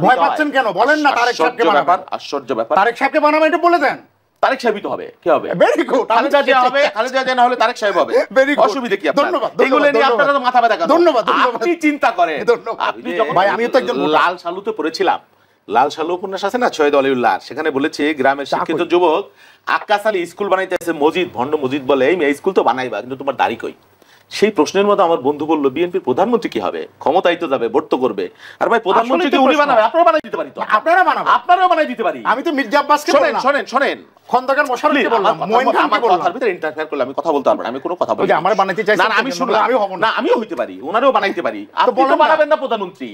ভয় পাচ্ছেন কেন বলেন না? তারেক সাহেবকে বানাবেন। আশ্চর্য ব্যাপার। তারেক সাহেবকে বানাবেন এটা বলে দেন। তারেক সাহেবই তো হবে। কি হবে? Very good. খালেদা জিয়া হবে, খালেদা জিয়া না হলে তারেক সাহেব হবে। অসুবিধা কি আপনার? ধন্যবাদ। এগুলো নিয়ে আপনারা তো মাথা ব্যথা করেন। ধন্যবাদ। আপনি চিন্তা করেন। আপনি ভাই আমি তো একজন লাল সালুতে পড়েছিলাম। লাল সালু উপন্যাস আছে না সৈয়দ অলিউল্লাহ, সেখানে বলেছে গ্রামের শিক্ষিত যুবক আক্কাস আলী স্কুল বানাইতেছে মসজিদ, ভণ্ড মসজিদ বলে, এই স্কুল তো বানাইবা কিন্তু তোমার দাড়ি কই? সেই প্রশ্নের মতো আমার বন্ধু বলল বিএনপির প্রধানমন্ত্রী কি হবে? ক্ষমতাই তো যাবে, ভোট তো করবে। আর ভাই প্রধানমন্ত্রী কি উনি বানাবে? আপনারা বানাই দিতে পারি তো। আপনারা বানাবেন। আপনারাও বানাই দিতে পারি। আমি তো মির্জা আব্বাসকে বললাম। শোনেন খন্দকার মোশাররফকে বললাম, মঈন খানকে বললাম। কথার ভিতরে ইন্টারফেয়ার করলে আমি কথা বলতে পারবো না। আমি কোনো কথা বলবো না। আমার বানাইতে চাইছেন না আমি শুনলাম, আমি হব না আমিও হইতে পারি, ওনারও বানাইতে পারি। আপনি তো বানাবেন না প্রধানমন্ত্রী।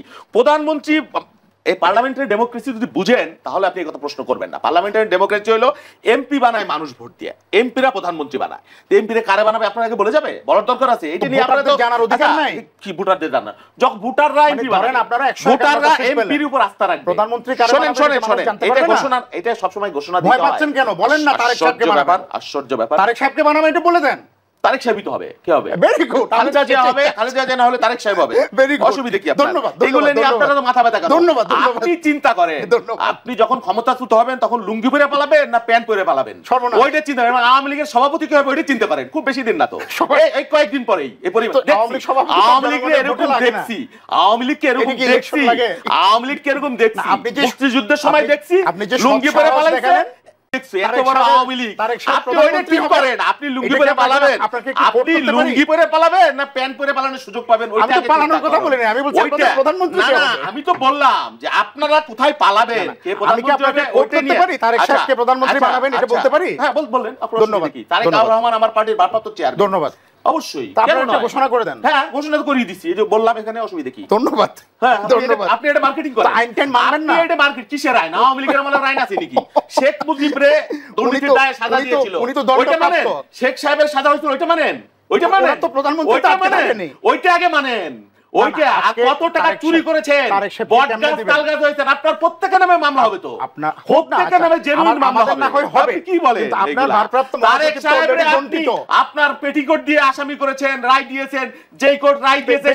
এই পার্লামেন্টারি ডেমোক্রেসি যদি বুঝেন তাহলে আপনি এই কথা প্রশ্ন করবেন না। পার্লামেন্টারি ডেমোক্রেসি হলো এমপি বানায় মানুষ ভোট দিয়ে, এমপিরা প্রধানমন্ত্রী বানায়। তো এমপিরে কারে বানাবে আপনার আগে বলে যাবে? বলার দরকার আছে? এটা নিয়ে আপনারা তো জানার অধিকার নাই। কি ভোটারদের জানার? যখন ভোটাররা এমপি বানান, আপনারা ভোটাররা এমপির উপর আস্থা রাখবে। প্রধানমন্ত্রী কারে বানাবে? শোনেন এটা ঘোষণা, এটা সব সময় ঘোষণা দিতে হয়। ভয় পাচ্ছেন কেন বলেন না? তারেক সাহেবকে বানাবেন। আশ্চর্য ব্যাপার। তারেক সাহেবকে বানাবেন এটা বলে দেন। তারেক সাহেবই তো হবে। কি হবে? Very good. খালেদা জিয়া হবে, খালেদা জিয়া না হলে তারেক সাহেব হবে। অসুবিধা কি আপনার? ধন্যবাদ। এগুলো নিয়ে আপনারা তো মাথা ব্যথা করেন। ধন্যবাদ। আপনি চিন্তা করেন আপনি যখন ক্ষমতাচ্যুত হবেন তখন লুঙ্গি পরে পালাবেন না প্যান্ট পরে পালাবেন? ওইটা চিন্তা করেন। আওয়ামী লীগের সভাপতি কি হবে ওইটা চিন্তা করেন। খুব বেশি দিন না তো, এই কয়েকদিন পরেই এই পরিমাণ আওয়ামী লীগের এরকম দেখছি, আওয়ামী লীগকে এরকম দেখছি, আওয়ামী লীগকে এরকম দেখছি, মুক্তিযুদ্ধের সময় দেখছি লুঙ্গি পরে পালাইছে। এত বড় আওয়ামী লীগ, আপনি ওইটা ঠিক করেন। আপনি লুঙ্গি পরে পালাবেন, আপনি লুঙ্গি পরে পালাবেন না প্যান্ট পরে পালানোর সুযোগ পাবেন? ওইটা পালানোর কথা বলি না, আমি বলছি আপনাদের প্রধানমন্ত্রী কে হবে? আমি তো বললাম যে আপনারা কোথায় পালাবেন, কে প্রধানমন্ত্রী হবে ওইটা নিয়ে পারি। তারেক সাহেবকে প্রধানমন্ত্রী বানাবেন এটা বলতে পারি? হ্যাঁ বলেন। ধন্যবাদ। তারেক রহমান আমার পার্টির ভারপ্রাপ্ত চেয়ারম্যান। ধন্যবাদ। অবশ্যই ঘোষণা করে দেন। হ্যাঁ ঘোষণা তো করিয়ে দিচ্ছি, এই যে বললাম এখানে অসুবিধা কি? ধন্যবাদ। হ্যাঁ আপনি এটা মার্কেটিং করেন। আইন টাইন মানবেন না। আপনি এটা মার্কেট কিসের আইন? আওয়ামী লীগের আমলের আইন আছে নাকি? শেখ মুজিবরে দুর্নীতির দায়ে সাজা দিয়েছিল, ওইটা মানেন? শেখ সাহেবের সাজা হয়েছিল, ওইটা মানেন? ওইটা মানেন তো প্রধানমন্ত্রী? ওইটা মানেন? ওইটা আগে মানেন। ওইটা কত টাকা চুরি করেছেন, বটগাছ তালগাছ হয়েছেন, আপনার প্রত্যেকের নামে মামলা হবে তো? আপনার প্রত্যেকের নামে জেনুইন মামলা হবে। কি বলেন? আপনার ভারপ্রাপ্ত তারেক সাহেবের আপনার পেটিকোট দিয়ে আসামি করেছেন, রায় দিয়েছেন, যেই কোর্ট রায় দিয়েছে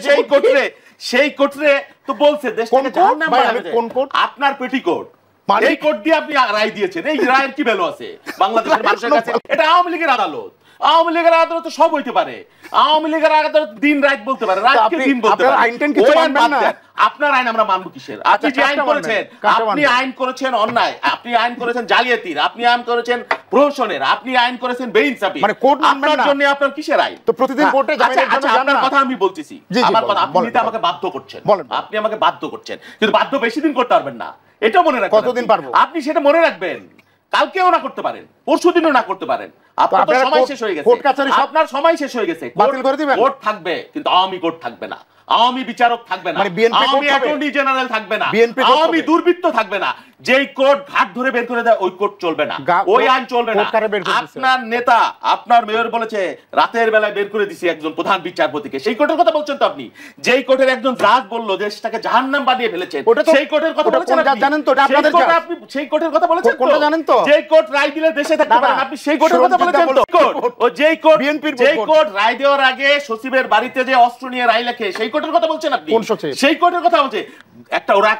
সেই কোর্টে তো বলছে দেশটাকে জাহান্নাম বানাবে। কোন কোর্ট? আপনার পেটিকোট, এই কোর্ট দিয়ে আপনি রায় দিয়েছেন। এই রায়ের কি ভ্যালু আছে বাংলাদেশের মানুষের কাছে? এটা আওয়ামী লীগের আদালত। আওয়ামী লীগের আদালত তো সব হইতে পারে। আওয়ামী লীগের আদালত দিন রাত বলতে পারে, রাতকে দিন বলতে পারে। আপনার আইন আমরা মানব কিসের? আপনি যে আইন করেছেন, আপনি আইন করেছেন অন্যায়, আপনি আইন করেছেন জালিয়াতির, আপনি আইন করেছেন প্রহসনের, আপনি আইন করেছেন বেইনসাফি। আপনার জন্য আপনার কিসের আইন? তো প্রতিদিন কোর্টে যাবেন। আচ্ছা আপনার কথা আমি বলতেছি, আমার কথা আপনি নিতে আমাকে বাধ্য করছেন। আপনি আমাকে বাধ্য করছেন, কিন্তু বাধ্য বেশি দিন করতে পারবেন না। এটা মনে রাখবেন। কতদিন পারবো? আপনি সেটা মনে রাখবেন। কালকেও না করতে পারেন, পরশুদিনও না করতে পারেন। আপনার সময় শেষ হয়ে গেছে। আপনার সময় শেষ হয়ে গেছে। বাতিল করে দিবেন। কোর্ট থাকবে কিন্তু আওয়ামী কোর্ট থাকবে না, আওয়ামী বিচারক থাকবে না, আওয়ামী অ্যাটর্নি জেনারেল থাকবে না, আওয়ামী দুর্বৃত্ত থাকবে না। যেই কোর্ট ঘাট ধরে বের করে দেয় ওই কোর্ট চলবে না, ওই আইন চলবে না। আপনার নেতা, আপনার মেয়র বলেছে রাতের বেলায় বের করে দিছি একজন প্রধান বিচারপতিকে। সেই কোর্টের কথা বলছেন তো আপনি? যেই কোর্টের একজন জাজ বলল দেশটাকে জাহান্নাম বানিয়ে ফেলেছেন, সেই কোর্টের কথা বলেছেন আপনি? জানেন তো আপনাদের জাজ? আপনি সেই কোর্টের কথা বলেছেন তো? কোনটা জানেন তো? যেই কোর্ট রায় দিলে দেশে থাকতে পারেন, আপনি সেই কোর্টের কথা বলেছেন তো? ও যেই কোর্ট রায় দেওয়ার আগে সচিবের বাড়িতে যে অস্ত্র নিয়ে রায় লেখে, সেই কোর্টের কথা বলছেন আপনি? সেই কোর্টের কথা বলছে। একটা ওরা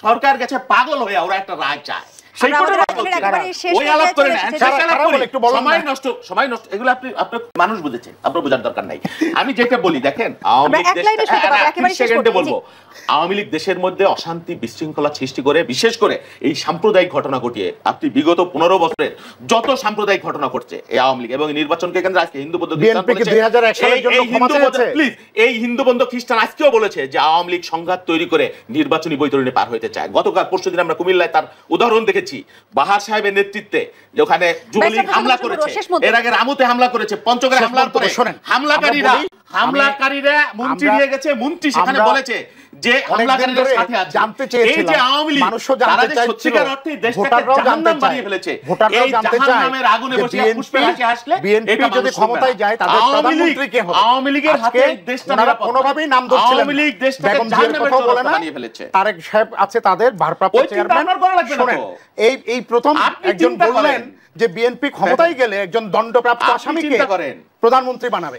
সরকার গেছে পাগল হয়ে, ওরা একটা রায় চায়, সেই কোর্টের কথা বলছে। ওই আলাপ করে না, সময় নষ্ট এগুলো আপনি মানুষ বুঝেছেন, আপনার বোঝার দরকার নাই। আমি যেটা বলি দেখেন, আওয়ামী লীগ দেশের মধ্যে অশান্তি বিশৃঙ্খলা সৃষ্টি করে, বিশেষ করে এই সাম্প্রদায়িক ঘটনা ঘটিয়ে। আপনি বিগত 15 বছরের যত সাম্প্রদায়িক ঘটনা করছে এই আওয়ামী লীগ, এবং নির্বাচনকে কেন্দ্রে আজকে হিন্দু বৌদ্ধ এই হিন্দু বৌদ্ধ খ্রিস্টান আজকেও বলেছে যে আওয়ামী লীগ সংঘাত তৈরি করে নির্বাচনী বৈতরণী পার হইতে চায়। গতকাল পরশুদিন আমরা কুমিল্লায় তার উদাহরণ দেখেছি। বাহার সাহেবের নেতৃত্বে ওখানে যুবলীগ হামলা করেছে, এর আগে রামুতে হামলা করেছে, পঞ্চগড়ে হামলা করে হামলাকারীরা মন্ত্রী নিয়ে গেছে, মন্ত্রী সেখানে বলেছে যে হামলাকারীরা সাথে আছে। জানতে চেয়েছিল, এই যে আওয়ামী লীগ তারা যে সত্যিকার অর্থে দেশটাকে জাহান্নাম বানিয়ে ফেলেছে, এই জাহান্নামের আগুনে বসে পুষ্পে হাসি হাসলে বিএনপি যদি ক্ষমতায় যায় তাদের প্রধানমন্ত্রী কে হবে? আওয়ামী লীগের হাতে দেশটা নিরাপদ না। কোনোভাবেই নাম ধরছিলেন। আওয়ামী লীগ দেশটাকে জাহান্নামের কথা বানিয়ে ফেলেছে। তারেক সাহেব আছে তাদের ভারপ্রাপ্ত চেয়ারম্যান। শুনেন, এই প্রথম একজন বললেন যে বিএনপি ক্ষমতায় গেলে একজন দণ্ডপ্রাপ্ত আসামিকে প্রধানমন্ত্রী বানাবে।